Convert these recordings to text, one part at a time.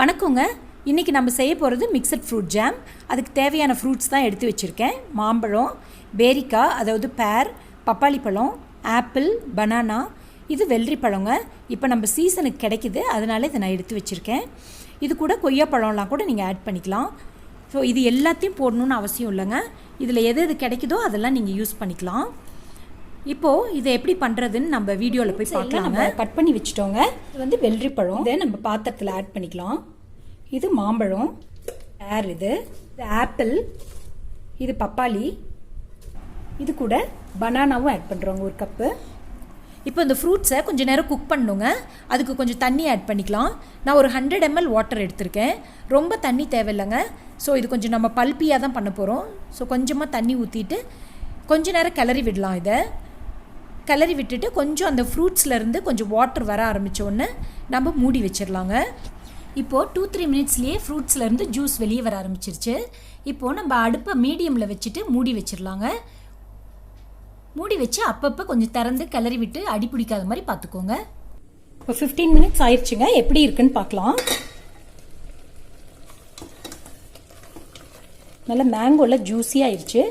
வணக்கங்க. இன்றைக்கி நம்ம செய்ய போகிறது மிக்சட் ஃப்ரூட் ஜாம். அதுக்கு தேவையான ஃப்ரூட்ஸ் தான் எடுத்து வச்சுருக்கேன். மாம்பழம், பேரிக்காய், அதாவது பேர், பப்பாளி பழம், ஆப்பிள், பனானா, இது வெள்ளரி பழங்க. இப்போ நம்ம சீசனுக்கு கிடைக்கிது, அதனால இதை நான் எடுத்து வச்சுருக்கேன். இது கூட கொய்யா பழம்லாம் கூட நீங்கள் ஆட் பண்ணிக்கலாம். ஸோ இது எல்லாத்தையும் போடணுன்னு அவசியம் இல்லைங்க. இதில் எது எது கிடைக்குதோ அதெல்லாம் நீங்கள் யூஸ் பண்ணிக்கலாம். இப்போது இதை எப்படி பண்ணுறதுன்னு நம்ம வீடியோவில் போய் பார்க்கலாங்க. கட் பண்ணி வச்சுட்டோங்க. இது வந்து வெள்ளரி பழம், இதை நம்ம பாத்திரத்தில் ஆட் பண்ணிக்கலாம். இது மாம்பழம், பேர், இது ஆப்பிள், இது பப்பாளி, இது கூட பனானாவும் ஆட் பண்ணுறோங்க, ஒரு கப்பு. இப்போ இந்த ஃப்ரூட்ஸை கொஞ்சம் நேரம் குக் பண்ணணுங்க. அதுக்கு கொஞ்சம் தண்ணி ஆட் பண்ணிக்கலாம். நான் ஒரு 100 ml வாட்டர் எடுத்திருக்கேன். ரொம்ப தண்ணி தேவையில்லைங்க. ஸோ இது கொஞ்சம் நம்ம பல்பியாக தான் பண்ண போகிறோம். ஸோ கொஞ்சமாக தண்ணி ஊற்றிட்டு கொஞ்ச நேரம் கிளறி விடலாம். இதை கிளறி விட்டுட்டு கொஞ்சம் அந்த ஃப்ரூட்ஸ்லேருந்து கொஞ்சம் வாட்டர் வர ஆரம்பித்தோடனே நம்ம மூடி வச்சிடலாங்க. இப்போது 2-3 மினிட்ஸ்லேயே ஃப்ரூட்ஸ்லேருந்து ஜூஸ் வெளியே வர ஆரம்பிச்சிருச்சு. இப்போது நம்ம அடுப்பை மீடியமில் வச்சுட்டு மூடி வச்சிடலாங்க. மூடி வச்சு அப்பப்போ கொஞ்சம் திறந்து கிளறி விட்டு அடி பிடிக்காத மாதிரி பார்த்துக்கோங்க. இப்போ 15 மினிட்ஸ் ஆயிடுச்சுங்க. எப்படி இருக்குன்னு பார்க்கலாம். நல்லா மேங்கோவில் ஜூஸியாக ஆயிடுச்சு.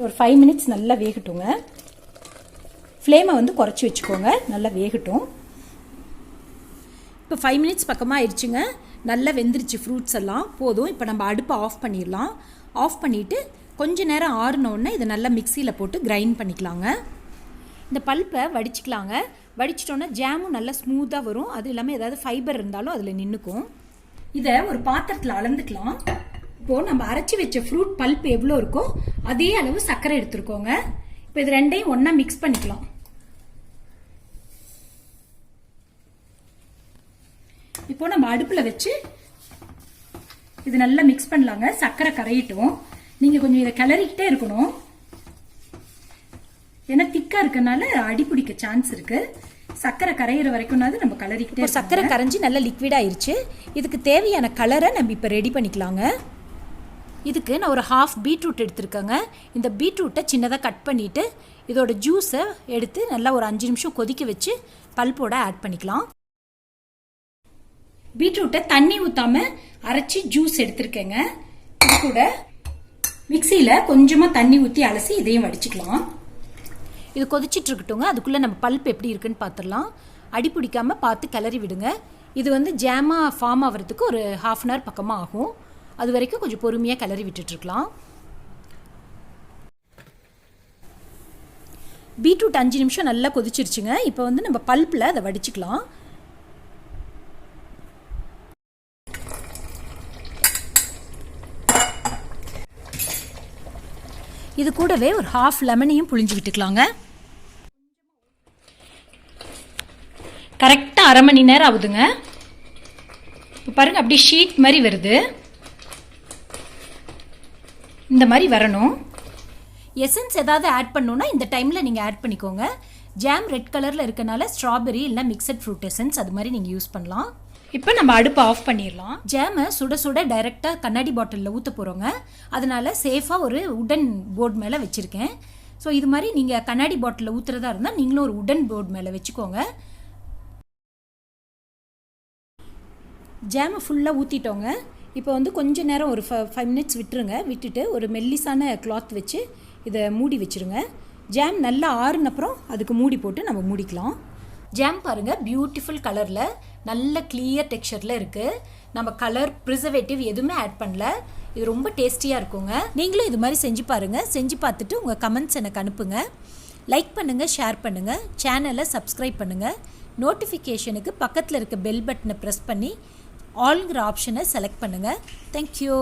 ஒரு 5 மினிட்ஸ் நல்லா வேகட்டுங்க. ஃப்ளேமை வந்து குறைச்சி வச்சுக்கோங்க, நல்லா வேகட்டும். இப்போ 5 மினிட்ஸ் பக்கமாக ஆயிடுச்சுங்க. நல்லா வெந்துருச்சு ஃப்ரூட்ஸ் எல்லாம். போதும். இப்போ நம்ம அடுப்பை ஆஃப் பண்ணிடலாம். ஆஃப் பண்ணிவிட்டு கொஞ்ச நேரம் ஆறுனோடனே இதை நல்லா மிக்சியில் போட்டு கிரைண்ட் பண்ணிக்கலாங்க. இந்த பல்ப்பை வடிச்சிக்கலாங்க. வடிச்சிட்டோன்னா ஜாமும் நல்லா ஸ்மூத்தாக வரும். அது இல்லாமல் ஏதாவது ஃபைபர் இருந்தாலும் அதில் நின்றுக்கும். இதை ஒரு பாத்திரத்தில் அளந்துக்கலாம். இப்போது நம்ம அரைச்சி வச்ச ஃப்ரூட் பல்ப் எவ்வளோ இருக்கோ அதே அளவு சர்க்கரை எடுத்துருக்கோங்க. இப்போ இது ரெண்டையும் ஒன்றா மிக்ஸ் பண்ணிக்கலாம். இப்போ நம்ம அடுப்பில் வச்சு இது நல்லா மிக்ஸ் பண்ணலாங்க. சர்க்கரை கரையிட்டும். நீங்கள் கொஞ்சம் இதை கிளறிக்கிட்டே இருக்கணும். ஏன்னா திக்காக இருக்கனால அடி பிடிக்க சான்ஸ் இருக்குது. சர்க்கரை கரையிற வரைக்கும்னாவது நம்ம கிளறிக்கிட்டே. சர்க்கரை கரைஞ்சி நல்லா லிக்விட் ஆயிடுச்சு. இதுக்கு தேவையான கலரை நம்ம இப்போ ரெடி பண்ணிக்கலாங்க. இதுக்கு நான் ஒரு ½ பீட்ரூட் எடுத்துருக்கேங்க. இந்த பீட்ரூட்டை சின்னதாக கட் பண்ணிவிட்டு இதோட ஜூஸை எடுத்து நல்லா ஒரு 5 நிமிஷம் கொதிக்க வச்சு பல்போட ஆட் பண்ணிக்கலாம். பீட்ரூட்டை தண்ணி ஊற்றாமல் அரைச்சி ஜூஸ் எடுத்துருக்கேங்க. இது கூட மிக்சியில் கொஞ்சமாக தண்ணி ஊற்றி அலசி இதையும் வடிச்சுக்கலாம். இது கொதிச்சிட்டு இருக்கட்டுங்க. அதுக்குள்ளே நம்ம பல்ப் எப்படி இருக்குன்னு பார்த்துடலாம். அடி பிடிக்காமல் பார்த்து கிளறி விடுங்க. இது வந்து ஜாமாக ஃபார்ம் ஆகிறதுக்கு ஒரு ½ அன் ஹவர் பக்கமாக ஆகும். அது வரைக்கும் கொஞ்சம் பொறுமையாக கிளறி விட்டுட்டுருக்கலாம். பீட்ரூட் 5 நிமிஷம் நல்லா கொதிச்சிருச்சுங்க. இப்போ வந்து நம்ம பல்ப்பில் அதை வடிச்சுக்கலாம். இது கூடவே ஒரு ½ லெமனையும் புழிஞ்சு விட்டுக்கலாங்க. கரெக்டாக அரை மணி நேரம் ஆகுதுங்க. இப்போ பாருங்கள், அப்படியே ஷீட் மாதிரி வருது. இந்த மாதிரி வரணும். எசன்ஸ் ஏதாவது ஆட் பண்ணணுன்னா இந்த டைமில் நீங்கள் ஆட் பண்ணிக்கோங்க. ஜாம் ரெட் கலரில் இருக்கனால ஸ்ட்ராபெரி இல்லை மிக்சட் ஃப்ரூட் எசன்ஸ் அது மாதிரி நீங்கள் யூஸ் பண்ணலாம். இப்போ நம்ம அடுப்பை ஆஃப் பண்ணிடலாம். ஜாமை சுட சுட டைரெக்டாக கண்ணாடி பாட்டிலில் ஊற்ற போகிறோங்க. அதனால் சேஃபாக ஒரு உடன் போர்டு மேலே வச்சுருக்கேன். ஸோ இது மாதிரி நீங்கள் கண்ணாடி பாட்டிலில் ஊற்றுறதா இருந்தால் நீங்களும் ஒரு உடன் போர்டு மேலே வச்சுக்கோங்க. ஜாமை ஃபுல்லாக ஊற்றிட்டோங்க. இப்போ வந்து கொஞ்ச நேரம் ஒரு 5 மினிட்ஸ் விட்டுருங்க. விட்டுட்டு ஒரு மெல்லிசான கிளாத் வச்சு இதை மூடி வச்சுருங்க. ஜாம் நல்லா ஆறுனப்புறம் அதுக்கு மூடி போட்டு நம்ம மூடிக்கலாம். ஜாம் பாருங்கள், பியூட்டிஃபுல் கலரில் நல்ல கிளியர் டெக்ஸ்சரில் இருக்குது. நம்ம கலர் ப்ரிசர்வேட்டிவ் எதுவுமே ஆட் பண்ணல. இது ரொம்ப டேஸ்டியாக இருக்குங்க. நீங்களும் இது மாதிரி செஞ்சு பாருங்கள். செஞ்சு பார்த்துட்டு உங்கள் கமெண்ட்ஸ் எனக்கு அனுப்புங்க. லைக் பண்ணுங்கள், ஷேர் பண்ணுங்கள், சேனலை சப்ஸ்கிரைப் பண்ணுங்கள். நோட்டிஃபிகேஷனுக்கு பக்கத்தில் இருக்க பெல் பட்டனை ப்ரெஸ் பண்ணி ஆல்ங்கிற ஆப்ஷனை செலக்ட் பண்ணுங்கள். தேங்க்யூ.